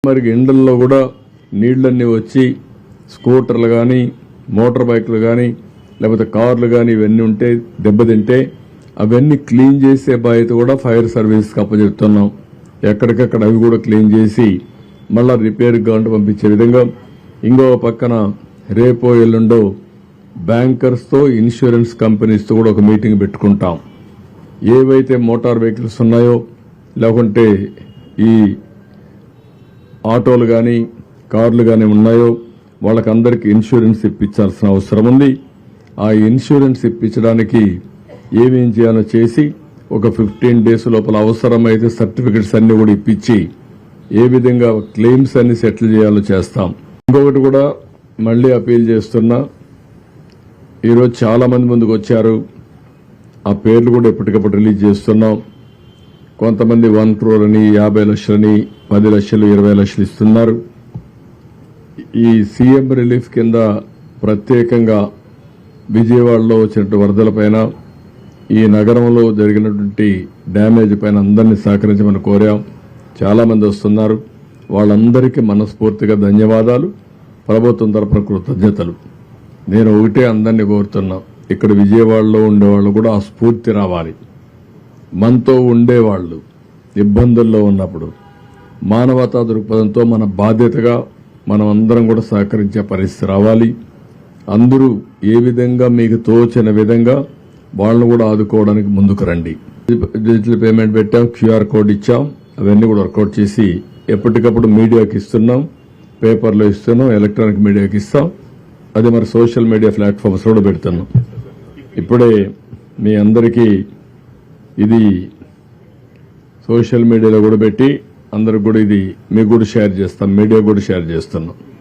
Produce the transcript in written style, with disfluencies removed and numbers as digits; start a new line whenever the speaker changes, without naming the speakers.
మరి ఎండల్లో కూడా నీళ్లన్నీ వచ్చి స్కూటర్లు కానీ మోటార్ బైక్లు కానీ లేకపోతే కార్లు కానీ ఇవన్నీ ఉంటే దెబ్బతింటే అవన్నీ క్లీన్ చేసే బాధ్యత కూడా ఫైర్ సర్వీస్కి అప్పచెప్తున్నాం. ఎక్కడికక్కడ అవి కూడా క్లీన్ చేసి మళ్ళా రిపేర్ గంట పంపించే విధంగా ఇంకో పక్కన రేపో ఎల్లుండో బ్యాంకర్స్తో ఇన్సూరెన్స్ కంపెనీస్తో కూడా ఒక మీటింగ్ పెట్టుకుంటాం. ఏవైతే మోటార్ వెహికల్స్ ఉన్నాయో లేకుంటే ఈ ఆటోలు కానీ కార్లు కానీ ఉన్నాయో వాళ్ళకందరికీ ఇన్సూరెన్స్ ఇప్పించాల్సిన అవసరం ఉంది. ఆ ఇన్సూరెన్స్ ఇప్పించడానికి ఏమేం చేయాలో చేసి ఒక 15 days లోపల అవసరమైతే సర్టిఫికెట్స్ అన్ని కూడా ఇప్పించి ఏ విధంగా క్లెయిమ్స్ అన్ని సెటిల్ చేయాలో చేస్తాం. ఇంకొకటి కూడా మళ్లీ అపీల్ చేస్తున్నా, ఈరోజు చాలా మంది ముందుకు వచ్చారు. ఆ పేర్లు కూడా ఎప్పటికప్పుడు రిలీజ్ చేస్తున్నాం. కొంతమంది 1 crore అని 50 లక్షలని 10 లక్షలు 20 లక్షలు ఇస్తున్నారు. ఈ సీఎం రిలీఫ్ కింద ప్రత్యేకంగా విజయవాడలో వచ్చినటువంటి వరదలపైన ఈ నగరంలో జరిగినటువంటి డ్యామేజ్ పైన అందరినీ సహకరించమని కోరాం. చాలా మంది వస్తున్నారు. వాళ్ళందరికీ మనస్ఫూర్తిగా ధన్యవాదాలు, ప్రభుత్వం తరపున కృతజ్ఞతలు. నేను ఒకటే అందరినీ కోరుతున్నా, ఇక్కడ విజయవాడలో ఉండేవాళ్ళు కూడా ఆ స్ఫూర్తి రావాలి. మనతో ఉండేవాళ్లు ఇబ్బందుల్లో ఉన్నప్పుడు మానవతా దృక్పథంతో మన బాధ్యతగా మనం అందరం కూడా సహకరించే పరిస్థితి రావాలి. అందరూ ఏ విధంగా మీకు తోచిన విధంగా వాళ్ళను కూడా ఆదుకోవడానికి ముందుకు రండి. డిజిటల్ పేమెంట్ పెట్టాం, క్యూఆర్ కోడ్ ఇచ్చాం, అవన్నీ కూడా వర్కౌట్ చేసి ఎప్పటికప్పుడు మీడియాకి ఇస్తున్నాం, పేపర్లో ఇస్తున్నాం, ఎలక్ట్రానిక్ మీడియాకి ఇస్తాం. అది మరి సోషల్ మీడియా ప్లాట్ఫామ్స్ కూడా పెడుతున్నాం. ఇప్పుడే మీ అందరికీ ఇది సోషల్ మీడియాలో కూడా పెట్టి అందరికి కూడా ఇది మీకు కూడా షేర్ చేస్తాం, మీడియా కూడా షేర్ చేస్తున్నాం.